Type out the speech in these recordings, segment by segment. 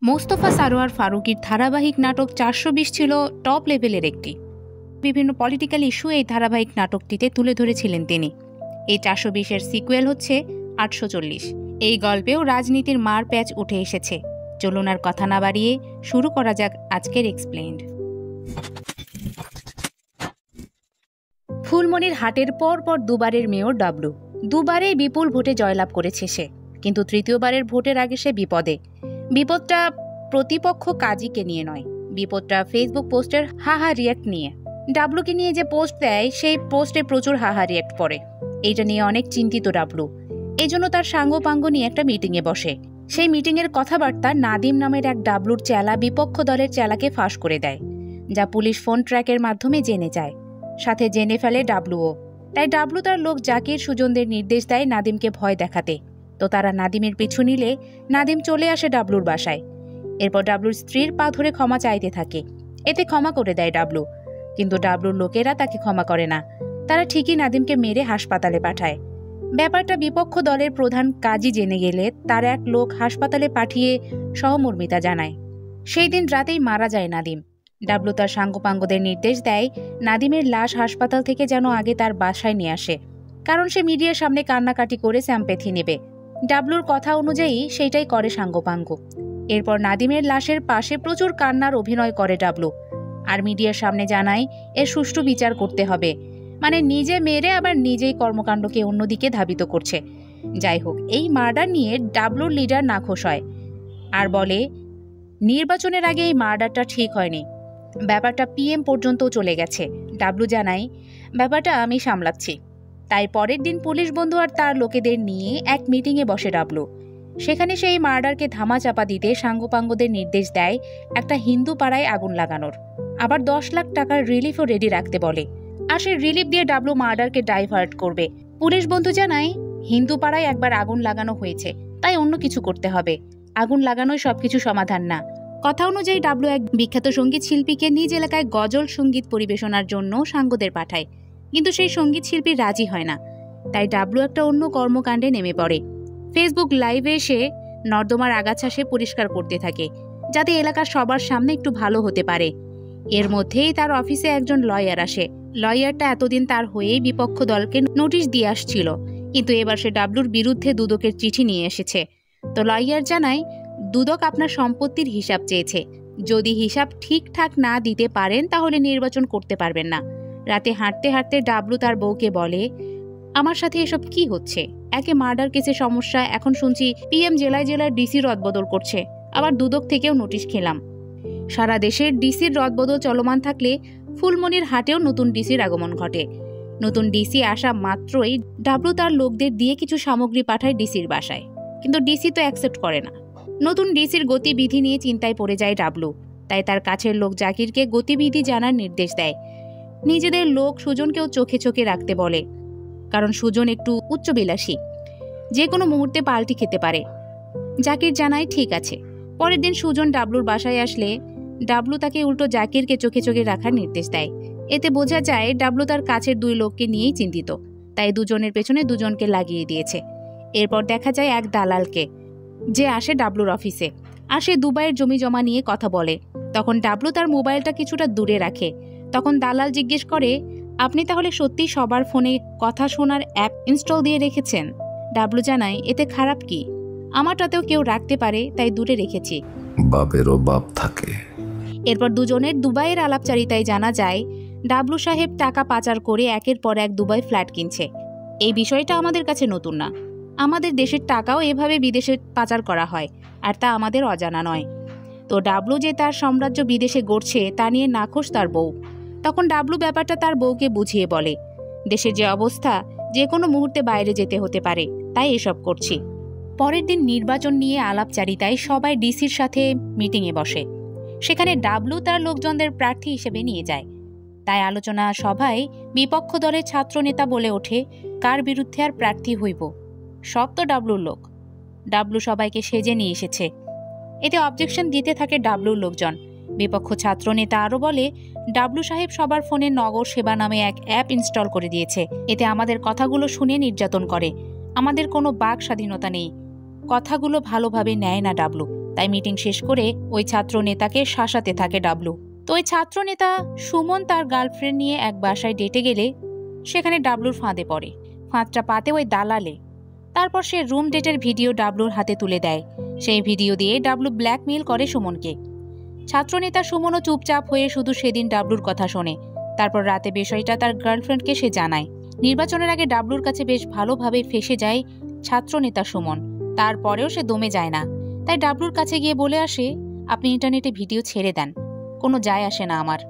মোস্তফা সারোয়ার ফারুকীর ধারাবাহিক নাটক ৪২০ ছিল টপ লেভেলের একটি। বিভিন্ন পলিটিক্যাল ইস্যু এই ধারাবাহিক নাটকটিতে তুলে ধরেছিলেন তিনি। এই ৪২০-এর সিকুয়েল হচ্ছে ৮৪০। এই গল্পেও রাজনীতির মার প্যাচ উঠে এসেছে। চলুন আর কথা না বাড়িয়ে শুরু করা যাক আজকের এক্সপ্লেইনড। ফুলমনির হাটের পর দুবারের মেয়র ডাবলু। দুবারেই বিপুল ভোটে জয়লাভ করেছে সে, কিন্তু তৃতীয়বারের ভোটের আগে সে বিপদে। বিপদটা প্রতিপক্ষ কাজীকে নিয়ে নয়, বিপদটা ফেসবুক পোস্টের হাহা রিয়াক্ট নিয়ে। ডাবলুকে নিয়ে যে পোস্ট দেয় সেই পোস্টে প্রচুর হাহা রিয়াক্ট পড়ে। এইটা নিয়ে অনেক চিন্তিত ডাবলু। এই জন্য তার সাঙ্গপাঙ্গ নিয়ে একটা মিটিংয়ে বসে। সেই মিটিংয়ের কথাবার্তা নাদিম নামের এক ডাবলুর চেলা বিপক্ষ দলের চেলাকে ফাঁস করে দেয়, যা পুলিশ ফোন ট্র্যাকের মাধ্যমে জেনে যায়। সাথে জেনে ফেলে ডাবলুও। তাই ডাবলু তার লোক জাকির সুজনদের নির্দেশ দেয় নাদিমকে ভয় দেখাতে। তো তারা নাদিমের পিছু নিলে নাদিম চলে আসে ডাবলুর বাসায়। এরপর ডাবলুর স্ত্রীর পা ধরে ক্ষমা চাইতে থাকে। এতে ক্ষমা করে দেয় ডাবলু, কিন্তু ডাবলুর লোকেরা তাকে ক্ষমা করে না। তারা ঠিকই নাদিমকে মেরে হাসপাতালে পাঠায়। ব্যাপারটা বিপক্ষ দলের প্রধান কাজী জেনে গেলে তার এক লোক হাসপাতালে পাঠিয়ে সহমর্মিতা জানায়। সেই দিন রাতেই মারা যায় নাদিম। ডাবলু তার সাঙ্গপাঙ্গদের নির্দেশ দেয় নাদিমের লাশ হাসপাতাল থেকে যেন আগে তার বাসায় নিয়ে আসে, কারণ সে মিডিয়ার সামনে কান্নাকাটি করে স্যাম্পেথি নেবে। ডাবলুর কথা অনুযায়ী সেইটাই করে সাঙ্গপাঙ্গ। এরপর নাদিমের লাশের পাশে প্রচুর কান্নার অভিনয় করে ডাবলু, আর মিডিয়ার সামনে জানায় এর সুষ্ঠু বিচার করতে হবে। মানে নিজে মেরে আবার নিজেই কর্মকাণ্ডকে অন্যদিকে ধাবিত করছে। যাই হোক, এই মার্ডার নিয়ে ডাবলুর লিডার নাখোশ হয় আর বলে নির্বাচনের আগে এই মার্ডারটা ঠিক হয়নি, ব্যাপারটা পিএম পর্যন্ত চলে গেছে। ডাবলু জানায় ব্যাপারটা আমি সামলাচ্ছি। তাই পরের দিন পুলিশ বন্ধু আর তার লোকেদের নিয়ে এক মিটিংয়ে বসে ডাবলু। সেখানে সেই মার্ডারকে ধামাচাপা দিতে সাঙ্গপাঙ্গদের নির্দেশ দেয় একটা হিন্দু পাড়ায় আগুন লাগানোর, আবার ১০ লাখ টাকার রিলিফও রেডি রাখতে বলে। আর সেই রিলিফ দিয়ে ডাবলু মার্ডারকে ডাইভার্ট করবে। পুলিশ বন্ধু জানায় হিন্দু পাড়ায় একবার আগুন লাগানো হয়েছে, তাই অন্য কিছু করতে হবে। আগুন লাগানোই সবকিছু সমাধান না। কথা অনুযায়ী ডাবলু এক বিখ্যাত সঙ্গীত শিল্পীকে নিজ এলাকায় গজল সঙ্গীত পরিবেশনার জন্য সাঙ্গদের পাঠায়, কিন্তু সেই সঙ্গীত শিল্পী রাজি হয় না। তাই ডাবলু একটা অন্য কর্মকাণ্ডে নেমে পড়ে। ফেসবুক লাইভে এসে নর্দমার আগাছা সে পরিষ্কার করতে থাকে, যাতে এলাকার সবার সামনে একটু ভালো হতে পারে। এর মধ্যেই তার অফিসে একজন লয়ার আসে। লয়ারটা এতদিন তার হয়েই বিপক্ষ দলকে নোটিশ দিয়ে আসছিল, কিন্তু এবার সে ডাবলুর বিরুদ্ধে দুদকের চিঠি নিয়ে এসেছে। তো লয়ার জানায় দুদক আপনার সম্পত্তির হিসাব চেয়েছে। যদি হিসাব ঠিকঠাক না দিতে পারেন তাহলে নির্বাচন করতে পারবেন না। রাতে হাঁটতে হাঁটতে ডাবলু তার বউকে বলে আমার সাথে এসব কি হচ্ছে? একে মার্ডার কেসে সমস্যা, এখন শুনছি পিএম জেলায় জেলার ডিসি রদবদল করছে, আবার দুদক থেকেও নোটিশ খেলাম। সারা দেশের ডিসির রদবদল চলমান থাকলে ফুলমনির হাটেও নতুন ডিসির আগমন ঘটে। নতুন ডিসি আসা মাত্রই ডাবলু তার লোকদের দিয়ে কিছু সামগ্রী পাঠায় ডিসির বাসায়, কিন্তু ডিসি তো অ্যাকসেপ্ট করে না। নতুন ডিসির গতিবিধি নিয়ে চিন্তায় পড়ে যায় ডাবলু। তাই তার কাছের লোক জাকিরকে গতিবিধি জানার নির্দেশ দেয়। নিজেদের লোক সুজনকেও চোখে চোখে রাখতে বলে, কারণ সুজন একটু উচ্চবিলাসী, যে কোনো মুহূর্তে পাল্টি খেতে পারে। জাকির জানায় ঠিক আছে। পরের দিন সুজন ডাবলুর বাসায় আসলে ডাবলু তাকে উল্টো জাকিরকে চোখে চোখে রাখার নির্দেশ দেয়। এতে বোঝা যায় ডাবলু তার কাছের দুই লোককে নিয়েই চিন্তিত, তাই দুজনের পেছনে দুজনকে লাগিয়ে দিয়েছে। এরপর দেখা যায় এক দালালকে, যে আসে ডাবলুর অফিসে, আর সে দুবাইয়ের জমি জমা নিয়ে কথা বলে। তখন ডাবলু তার মোবাইলটা কিছুটা দূরে রাখে। তখন দালাল জিজ্ঞেস করে আপনি তাহলে সত্যি সবার ফোনে কথা শোনার অ্যাপ ইনস্টল দিয়ে রেখেছেন? ডাবলু জানায় এতে খারাপ কি, আমারটাতেও কেউ রাখতে পারে, তাই দূরে রেখেছি। বাপেরও বাপ থাকে। এরপর দুজনের দুবাইয়ের আলাপচারিতায় জানা যায় ডাবলু সাহেব টাকা পাচার করে একের পর এক দুবাই ফ্ল্যাট কিনছে। এই বিষয়টা আমাদের কাছে নতুন না। আমাদের দেশের টাকাও এভাবে বিদেশে পাচার করা হয়, আর তা আমাদের অজানা নয়। তো ডাবলু যে তার সাম্রাজ্য বিদেশে গড়ছে তা নিয়ে নাখোশ তার বউ। তখন ডাবলু ব্যাপারটা তার বউকে বুঝিয়ে বলে দেশের যে অবস্থা, যে কোনো মুহূর্তে বাইরে যেতে হতে পারে, তাই এসব করছি। পরের দিন নির্বাচন নিয়ে আলাপচারিতায় সবাই ডিসির সাথে মিটিংয়ে বসে। সেখানে ডাবলু তার লোকজনদের প্রার্থী হিসেবে নিয়ে যায়। তাই আলোচনা সভায় বিপক্ষ দলের ছাত্রনেতা বলে ওঠে কার বিরুদ্ধে আর প্রার্থী হইব, সব তো ডাবলুর লোক। ডাবলু সবাইকে সেজে নিয়ে এসেছে। এতে অবজেকশন দিতে থাকে ডাবলুর লোকজন। বিপক্ষ ছাত্রনেতা আরও বলে ডাবলু সাহেব সবার ফোনে নগর সেবা নামে এক অ্যাপ ইনস্টল করে দিয়েছে। এতে আমাদের কথাগুলো শুনে নির্যাতন করে। আমাদের কোনো বাক স্বাধীনতা নেই, কথাগুলো ভালোভাবে নেয় না ডাবলু। তাই মিটিং শেষ করে ওই ছাত্র নেতাকে শাসাতে থাকে ডাবলু। তো ওই ছাত্র নেতা সুমন তার গার্লফ্রেন্ড নিয়ে এক বাসায় ডেটে গেলে সেখানে ডাবলুর ফাঁদে পড়ে। ফাঁদটা পাতে ওই দালালে। তারপর সে রুম ডেটের ভিডিও ডাবলুর হাতে তুলে দেয়। সেই ভিডিও দিয়ে ডাবলু ব্ল্যাকমেইল করে সুমনকে। ছাত্রনেতা সুমনও চুপচাপ হয়ে শুধু সেদিন ডাবলুর কথা শোনে। তারপর রাতে বিষয়টা তার গার্লফ্রেন্ডকে সে জানায়। নির্বাচনের আগে ডাবলুর কাছে বেশ ভালোভাবে ফেঁসে যায় ছাত্রনেতা সুমন। তারপরেও সে দমে যায় না। তাই ডাবলুর কাছে গিয়ে বলে আসে, আপনি ইন্টারনেটে ভিডিও ছেড়ে দেন, কোনো যায় আসে না আমার।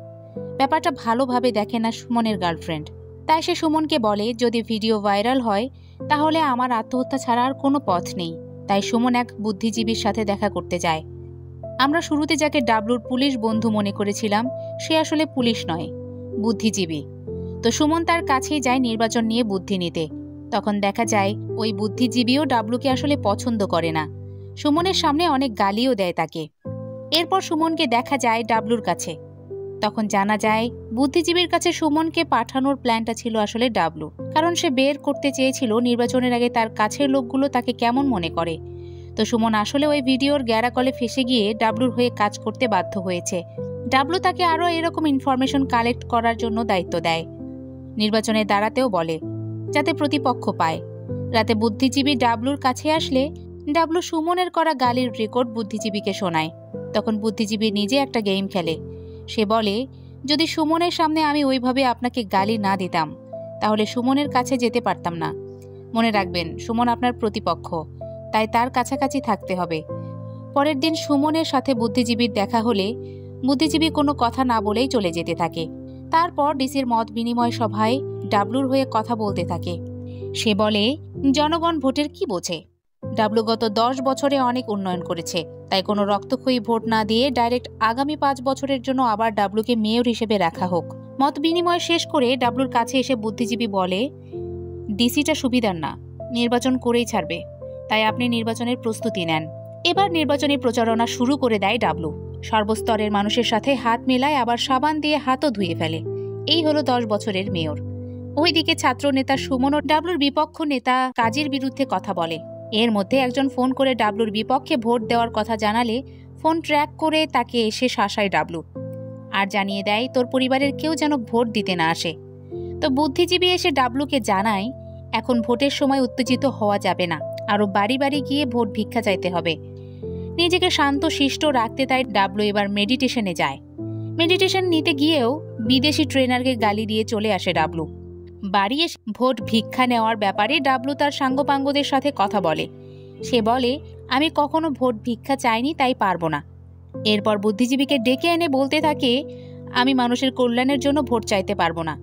ব্যাপারটা ভালোভাবে দেখে না সুমনের গার্লফ্রেন্ড। তাই সে সুমনকে বলে, যদি ভিডিও ভাইরাল হয় তাহলে আমার আত্মহত্যা ছাড়া আর কোনো পথ নেই। তাই সুমন এক বুদ্ধিজীবীর সাথে দেখা করতে যায়। আমরা শুরুতে যাকে ডাবলুর পুলিশ বন্ধু মনে করেছিলাম, সে আসলে পুলিশ নয়, বুদ্ধিজীবী। তো সুমন তার কাছেই যায় নির্বাচন নিয়ে বুদ্ধি নিতে। তখন দেখা যায় ওই বুদ্ধিজীবীও ডাবলুকে আসলে পছন্দ করে না। সুমনের সামনে অনেক গালিও দেয় তাকে। এরপর সুমনকে দেখা যায় ডাবলুর কাছে। তখন জানা যায় বুদ্ধিজীবীর কাছে সুমনকে পাঠানোর প্ল্যানটা ছিল আসলে ডাবলু। কারণ সে বের করতে চেয়েছিল নির্বাচনের আগে তার কাছের লোকগুলো তাকে কেমন মনে করে। তো সুমন আসলে ওই ভিডিওর গ্যারাকলে ফেসে গিয়ে ডাবলুর হয়ে কাজ করতে বাধ্য হয়েছে। ডাবলু তাকে আরও এরকম ইনফরমেশন কালেক্ট করার জন্য দায়িত্ব দেয়। নির্বাচনে দাঁড়াতেও বলে, যাতে প্রতিপক্ষ পায়। রাতে বুদ্ধিজীবী ডাবলুর কাছে আসলে ডাবলু সুমনের করা গালির রেকর্ড বুদ্ধিজীবীকে শোনায়। তখন বুদ্ধিজীবী নিজে একটা গেম খেলে। সে বলে, যদি সুমনের সামনে আমি ওইভাবে আপনাকে গালি না দিতাম তাহলে সুমনের কাছে যেতে পারতাম না। মনে রাখবেন, সুমন আপনার প্রতিপক্ষ, তাই তার কাছাকাছি থাকতে হবে। পরের দিন সুমনের সাথে বুদ্ধিজীবীর দেখা হলে বুদ্ধিজীবী কোনো কথা না বলেই চলে যেতে থাকে। তারপর ডিসির মত বিনিময় সভায় ডাবলুর হয়ে কথা বলতে থাকে। সে বলে, জনগণ ভোটের কি বোঝে? ডাবলু গত 10 বছরে অনেক উন্নয়ন করেছে, তাই কোনো রক্তক্ষয়ী ভোট না দিয়ে ডাইরেক্ট আগামী 5 বছরের জন্য আবার ডাবলুকে মেয়র হিসেবে রাখা হোক। মত বিনিময় শেষ করে ডাবলুর কাছে এসে বুদ্ধিজীবী বলে, ডিসিটা সুবিধার না, নির্বাচন করেই ছাড়বে, তাই আপনি নির্বাচনের প্রস্তুতি নেন। এবার নির্বাচনী প্রচারণা শুরু করে দেয় ডাবলু। সর্বস্তরের মানুষের সাথে হাত মেলায়, আবার সাবান দিয়ে হাতও ধুয়ে ফেলে। এই হলো 10 বছরের মেয়র। ওইদিকে ছাত্র নেতা সুমন ও ডাবলুর বিপক্ষ নেতা কাজীর বিরুদ্ধে কথা বলে। এর মধ্যে একজন ফোন করে ডাবলুর বিপক্ষে ভোট দেওয়ার কথা জানালে ফোন ট্র্যাক করে তাকে এসে শাসায় ডাবলু, আর জানিয়ে দেয় তোর পরিবারের কেউ যেন ভোট দিতে না আসে। তো বুদ্ধিজীবী এসে ডাবলুকে জানায়, এখন ভোটের সময় উত্তেজিত হওয়া যাবে না, আরও বাড়ি বাড়ি গিয়ে ভোট ভিক্ষা চাইতে হবে। নিজেকে শান্ত শিষ্ট রাখতে তাই ডাবলু এবার মেডিটেশনে যায়। মেডিটেশন নিতে গিয়েও বিদেশি ট্রেনারকে গালি দিয়ে চলে আসে ডাবলু। বাড়ি এসে ভোট ভিক্ষা নেওয়ার ব্যাপারে ডাবলু তার সাঙ্গপাঙ্গদের সাথে কথা বলে। সে বলে, আমি কখনো ভোট ভিক্ষা চাইনি, তাই পারবো না। এরপর বুদ্ধিজীবীকে ডেকে এনে বলতে থাকে, আমি মানুষের কল্যাণের জন্য ভোট চাইতে পারবো না,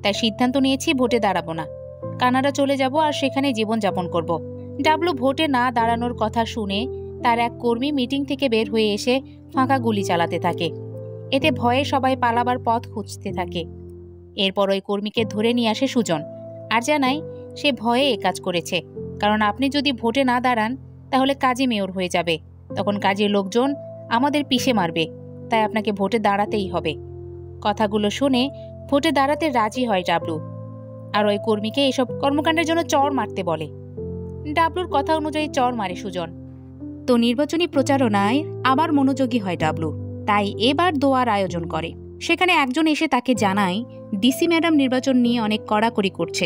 তাই সিদ্ধান্ত নিয়েছি ভোটে দাঁড়াবো না। কানাডা চলে যাব আর সেখানে জীবনযাপন করব। ডাবলু ভোটে না দাঁড়ানোর কথা শুনে তার এক কর্মী মিটিং থেকে বের হয়ে এসে ফাঁকা গুলি চালাতে থাকে। এতে ভয়ে সবাই পালাবার পথ খুঁজতে থাকে। এরপর ওই কর্মীকে ধরে নিয়ে আসে সুজন, আর জানায় সে ভয়ে এ কাজ করেছে, কারণ আপনি যদি ভোটে না দাঁড়ান তাহলে কাজী মেয়র হয়ে যাবে, তখন কাজের লোকজন আমাদের পিষে মারবে, তাই আপনাকে ভোটে দাঁড়াতেই হবে। কথাগুলো শুনে ভোটে দাঁড়াতে রাজি হয় ডাবলু, আর ওই কর্মীকে এসব কর্মকাণ্ডের জন্য চড় মারতে বলে। ডাবলুর কথা অনুযায়ী চড় মারে সুজন। তো নির্বাচনী প্রচারণায় আবার মনোযোগী হয় ডাবলু, তাই এবার দোয়ার আয়োজন করে। সেখানে একজন এসে তাকে জানায় ডিসি ম্যাডাম নির্বাচন নিয়ে অনেক কড়াকড়ি করছে,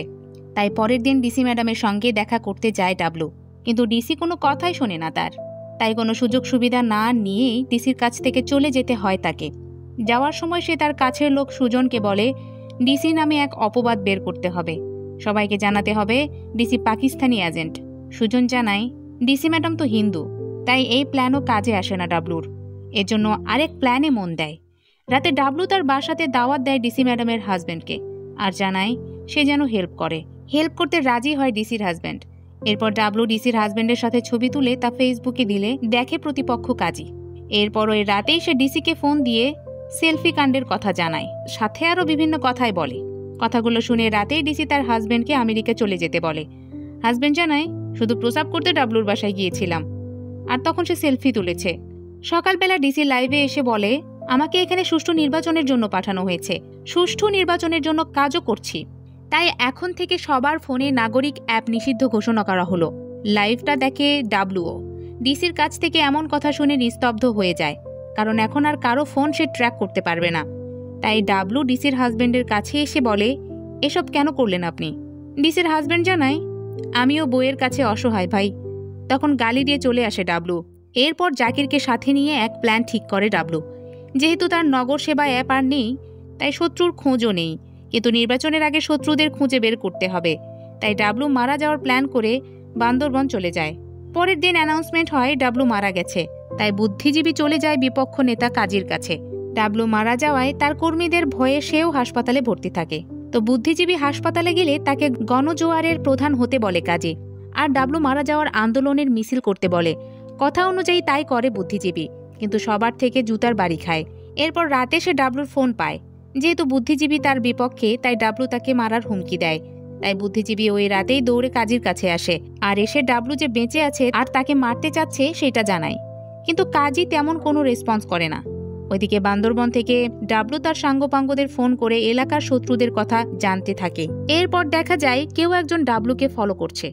তাই পরের দিন ডিসি ম্যাডামের সঙ্গে দেখা করতে যায় ডাবলু। কিন্তু ডিসি কোনো কথাই শোনে না তার, তাই কোনো সুযোগ সুবিধা না নিয়েই ডিসির কাছ থেকে চলে যেতে হয় তাকে। যাওয়ার সময় সে তার কাছের লোক সুজনকে বলে, ডিসি নামে এক অপবাদ বের করতে হবে, সবাইকে জানাতে হবে ডিসি পাকিস্তানি এজেন্ট। সুজন জানায়, ডিসি ম্যাডাম তো হিন্দু, তাই এই প্ল্যানও কাজে আসে না ডাবলুর। এজন্য আরেক প্ল্যানে মন দেয়। রাতে ডাবলু তার বাসাতে দাওয়াত দেয় ডিসি ম্যাডামের হাজব্যান্ডকে, আর জানায় সে যেন হেল্প করে। হেল্প করতে রাজি হয় ডিসির হাজব্যান্ড। এরপর ডাবলু ডিসির হাজব্যান্ডের সাথে ছবি তুলে তা ফেসবুকে দিলে দেখে প্রতিপক্ষ কাজী। এরপর ওই রাতেই সে ডিসিকে ফোন দিয়ে সেলফি কাণ্ডের কথা জানায়, সাথে আরও বিভিন্ন কথাই বলে। কথাগুলো শুনে রাতেই ডিসি তার হাজব্যান্ডকে আমেরিকা চলে যেতে বলে। হাজব্যান্ড জানায়, শুধু প্রস্রাব করতে ডাবলুর বাসায় গিয়েছিলাম, আর তখন সে সেলফি তুলেছে। সকালবেলা ডিসি লাইভে এসে বলে, আমাকে এখানে সুষ্ঠু নির্বাচনের জন্য পাঠানো হয়েছে, সুষ্ঠু নির্বাচনের জন্য কাজও করছি, তাই এখন থেকে সবার ফোনে নাগরিক অ্যাপ নিষিদ্ধ ঘোষণা করা হলো। লাইভটা দেখে ডাবলুও। ডিসির কাছ থেকে এমন কথা শুনে নিস্তব্ধ হয়ে যায়, কারণ এখন আর কারো ফোন সে ট্র্যাক করতে পারবে না। তাই ডাবলু ডিসির হাজবেন্ডের কাছে এসে বলে, এসব কেন করলেন আপনি? ডিসির হাজবেন্ড জানায়, আমিও বইয়ের কাছে অসহায় ভাই। তখন গালি দিয়ে চলে আসে ডাবলু। এরপর জাকিরকে সাথে নিয়ে এক প্ল্যান ঠিক করে ডাবলু। যেহেতু তার নগর সেবা অ্যাপ আর নেই, তাই শত্রুর খোঁজও নেই, কিন্তু নির্বাচনের আগে শত্রুদের খুঁজে বের করতে হবে। তাই ডাবলু মারা যাওয়ার প্ল্যান করে বান্দরবন চলে যায়। পরের দিন অ্যানাউন্সমেন্ট হয় ডাবলু মারা গেছে। তাই বুদ্ধিজীবী চলে যায় বিপক্ষ নেতা কাজীর কাছে। ডাবলু মারা যাওয়ায় তার কর্মীদের ভয়ে সেও হাসপাতালে ভর্তি থাকে। তো বুদ্ধিজীবী হাসপাতালে গেলে তাকে গণজোয়ারের প্রধান হতে বলে কাজী, আর ডাবলু মারা যাওয়ার আন্দোলনের মিছিল করতে বলে। কথা অনুযায়ী তাই করে বুদ্ধিজীবী, কিন্তু সবার থেকে জুতার বাড়ি খায়। এরপর রাতে সে ডাবলুর ফোন পায়। যেহেতু বুদ্ধিজীবী তার বিপক্ষে, তাই ডাবলু তাকে মারার হুমকি দেয়। তাই বুদ্ধিজীবী ওই রাতেই দৌড়ে কাজীর কাছে আসে, আর এসে ডাবলু যে বেঁচে আছে আর তাকে মারতে চাচ্ছে সেটা জানায়। কিন্তু কাজী তেমন কোনো রেসপন্স করে না। ওইদিকে বান্দরবন থেকে ডাবলু তার সাঙ্গপাঙ্গদের ফোন করে এলাকার শত্রুদের কথা জানতে থাকে। এরপর দেখা যায় কেউ একজন ডাবলুকে ফলো করছে।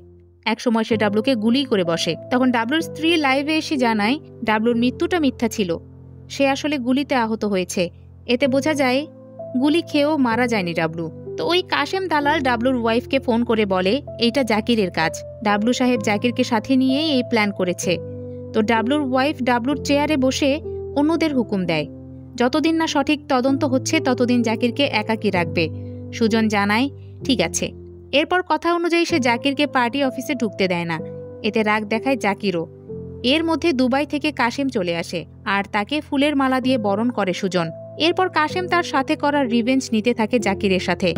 একসময় সে ডাবলুকে গুলি করে বসে। তখন ডাবলুর স্ত্রী লাইভে এসে জানায় ডাবলুর মৃত্যুটা মিথ্যা ছিল, সে আসলে গুলিতে আহত হয়েছে। এতে বোঝা যায় গুলি খেয়েও মারা যায়নি ডাবলু। তো ওই কাশেম দালাল ডাবলুর ওয়াইফকে ফোন করে বলে এইটা জাকিরের কাজ, ডাবলু সাহেব জাকিরকে সাথে নিয়ে এই প্ল্যান করেছে। তো ডাবলুর ওয়াইফ ডাবলুর চেয়ারে বসে অন্যদের হুকুম দেয়, যতদিন না সঠিক তদন্ত হচ্ছে ততদিন জাকিরকে একাকী রাখবে। সুজন জানায় ঠিক আছে। এরপর কথা অনুযায়ী সে জাকিরকে পার্টি অফিসে ঢুকতে দেয় না। এতে রাগ দেখায় জাকিরও। এর মধ্যে দুবাই থেকে কাশেম চলে আসে, আর তাকে ফুলের মালা দিয়ে বরণ করে সুজন। এরপর কাশেম তার সাথে করা রিভেঞ্জ নিতে থাকে জাকিরের সাথে।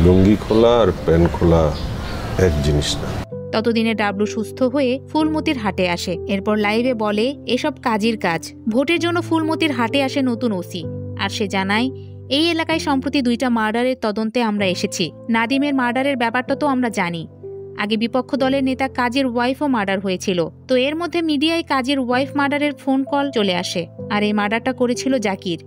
লুঙ্গি খোলা আর প্যান্ট খোলা এক জিনিস না। ততদিনে ডাবলু সুস্থ হয়ে ফুলমতির হাটে আসে। এরপর লাইভে বলে এসব কাজীর কাজ। ভোটের জন্য ফুলমতির হাটে আসে নতুন ওসি, আর সে জানায় এই এলাকায় সম্প্রতি 2টা মার্ডারের তদন্তে আমরা এসেছি। নাদিমের মার্ডারের ব্যাপারটা তো আমরা জানি। আগে বিপক্ষ দলের নেতা কাজীর ওয়াইফও মার্ডার হয়েছিল। তো এর মধ্যে মিডিয়ায় কাজীর ওয়াইফ মার্ডারের ফোন কল চলে আসে, আর এই মার্ডারটা করেছিল জাকির।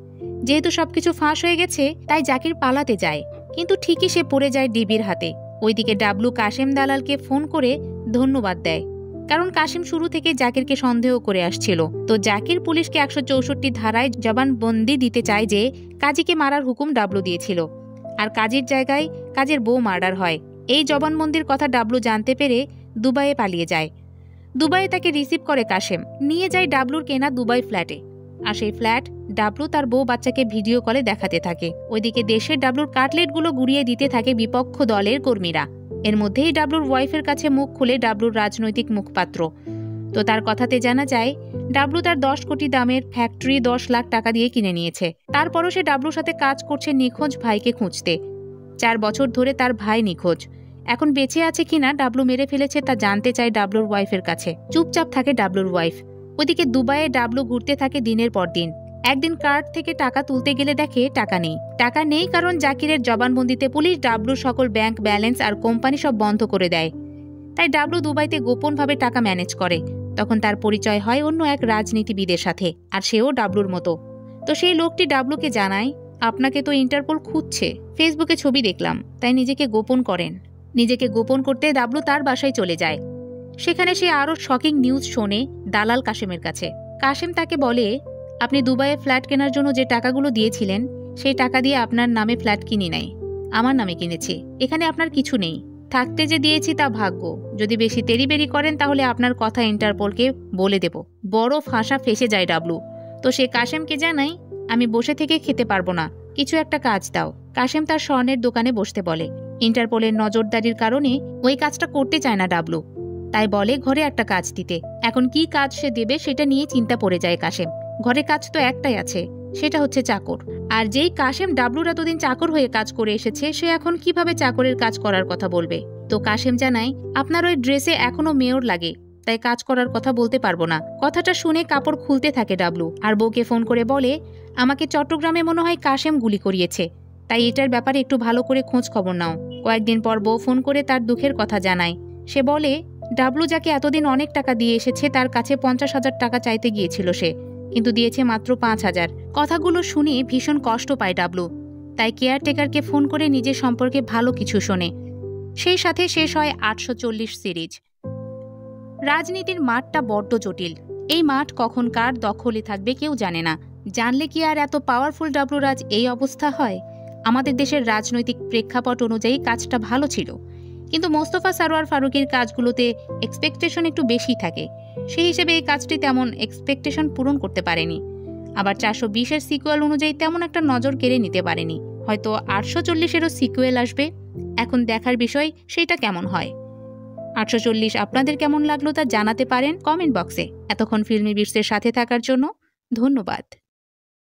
যেহেতু সবকিছু ফাঁস হয়ে গেছে, তাই জাকির পালাতে যায়, কিন্তু ঠিকই সে পড়ে যায় ডিবির হাতে। ওইদিকে ডাবলু কাশেম দালালকে ফোন করে ধন্যবাদ দেয়, কারণ কাশেম শুরু থেকে জাকিরকে সন্দেহ করে আসছিল। তো জাকির পুলিশকে 164 ধারায় জবানবন্দি দিতে চায় যে কাজীকে মারার হুকুম ডাবলু দিয়েছিল, আর কাজীর জায়গায় কাজের বউ মার্ডার হয়। এই জবানবন্দির কথা ডাবলু জানতে পেরে দুবাইয়ে পালিয়ে যায়। দুবাইয়ে তাকে রিসিভ করে কাশেম, নিয়ে যায় ডাবলুর কেনা দুবাই ফ্ল্যাটে। আর সেই ফ্ল্যাট ডাবলু তার বউ বাচ্চাকে ভিডিও কলে দেখাতে থাকে। ওইদিকে দেশের ডাবলুর কাটলেটগুলো গুড়িয়ে দিতে থাকে বিপক্ষ দলের কর্মীরা। এর মধ্যেই ডাবলুর ওয়াইফের কাছে মুখ খুলে ডাবলুর রাজনৈতিক মুখপাত্র। তো তার কথাতে জানা যায় ডাবলু তার 10 কোটি দামের ফ্যাক্টরি 10 লাখ টাকা দিয়ে কিনে নিয়েছে। তারপরও সে ডাবলুর সাথে কাজ করছে নিখোঁজ ভাইকে খুঁজতে। 4 বছর ধরে তার ভাই নিখোঁজ। এখন বেঁচে আছে কিনা ডাবলু মেরে ফেলেছে তা জানতে চায় ডাবলুর ওয়াইফের কাছে। চুপচাপ থাকে ডাবলুর ওয়াইফ। ওইদিকে দুবাইয়ে ডাবলু ঘুরতে থাকে দিনের পর দিন। একদিন কার্ড থেকে টাকা তুলতে গেলে দেখে টাকা নেই কারণ জাকিরের জবানবন্দিতে পুলিশ ডাবলুর সকল ব্যাংক ব্যালেন্স আর কোম্পানি সব বন্ধ করে দেয়। তাই ডাবলু দুবাইতে গোপনভাবে টাকা ম্যানেজ করে। তখন তার পরিচয় হয় অন্য এক রাজনীতিবিদের সাথে, আর সেও ডাবলুর মতো। তো সেই লোকটি ডাবলুকে জানায় আপনাকে তো ইন্টারপোল খুঁজছে, ফেসবুকে ছবি দেখলাম, তাই নিজেকে গোপন করেন। নিজেকে গোপন করতে ডাবলু তার বাসায় চলে যায়। সেখানে সে আরও শকিং নিউজ শোনে দালাল কাশেমের কাছে। কাশেম তাকে বলে আপনি দুবাইয়ে ফ্ল্যাট কেনার জন্য যে টাকাগুলো দিয়েছিলেন, সেই টাকা দিয়ে আপনার নামে ফ্ল্যাট কিনি নাই, আমার নামে কিনেছি। এখানে আপনার কিছু নেই, থাকতে যে দিয়েছি তা ভাগ্য। যদি বেশি তেরিবেরি করেন তাহলে আপনার কথা ইন্টারপোলকে বলে দেব। বড় ফাঁসা ফেসে যায় ডাবলু। তো সে কাশেমকে জানায় আমি বসে থেকে খেতে পারবো না, কিছু একটা কাজ দাও। কাশেম তার স্বর্ণের দোকানে বসতে বলে। ইন্টারপোলের নজরদারির কারণে ওই কাজটা করতে চায় না ডাবলু, তাই বলে ঘরে একটা কাজ দিতে। এখন কি কাজ সে দেবে সেটা নিয়ে চিন্তা পড়ে যায় কাশেম। ঘরে কাজ তো একটাই আছে, সেটা হচ্ছে চাকর। আর যেই কাশেম ডাবলুর এতদিন চাকর হয়ে কাজ করে এসেছে, সে এখন কিভাবে চাকরের কাজ করার কথা বলবে। তো কাশেম জানায় আপনার ওই ড্রেসে এখনো মেয়র লাগে, তাই কাজ করার কথা বলতে পারবো না। কথাটা শুনে কাপড় খুলতে থাকে ডাবলু, আর বউকে ফোন করে বলে আমাকে চট্টগ্রামে মনে হয় কাশেম গুলি করিয়েছে, তাই এটার ব্যাপারে একটু ভালো করে খোঁজ খবর নাও। কয়েকদিন পর বউ ফোন করে তার দুঃখের কথা জানায়। সে বলে ডাবলু যাকে এতদিন অনেক টাকা দিয়ে এসেছে, তার কাছে 50,000 টাকা চাইতে গিয়েছিল সে, কিন্তু দিয়েছে মাত্র 5,000। কথাগুলো শুনে ভীষণ কষ্ট পায় ডাবলু, তাই কেয়ারটেকারকে ফোন করে নিজের সম্পর্কে ভালো কিছু শোনে। সেই সাথে শেষ হয় 840 সিরিজ। রাজনীতির মাঠটা বড্ড জটিল। এই মাঠ কখন কার দখলে থাকবে কেউ জানে না। জানলে কি আর এত পাওয়ারফুল ডাবলু রাজ এই অবস্থা হয়? আমাদের দেশের রাজনৈতিক প্রেক্ষাপট অনুযায়ী কাজটা ভালো ছিল, কিন্তু মোস্তফা সরোয়ার ফারুকীর কাজগুলোতে এক্সপেকটেশন একটু বেশি থাকে। সেই হিসেবে এই কাজটি তেমন এক্সপেকটেশন পূরণ করতে পারেনি। আবার 420-এর সিকুয়েল অনুযায়ী তেমন একটা নজর কেড়ে নিতে পারেনি। হয়তো 840-এরও সিকুয়েল আসবে। এখন দেখার বিষয় সেইটা কেমন হয়। 840 আপনাদের কেমন লাগলো তা জানাতে পারেন কমেন্ট বক্সে। এতক্ষণ ফিল্মি বিটসের সাথে থাকার জন্য ধন্যবাদ।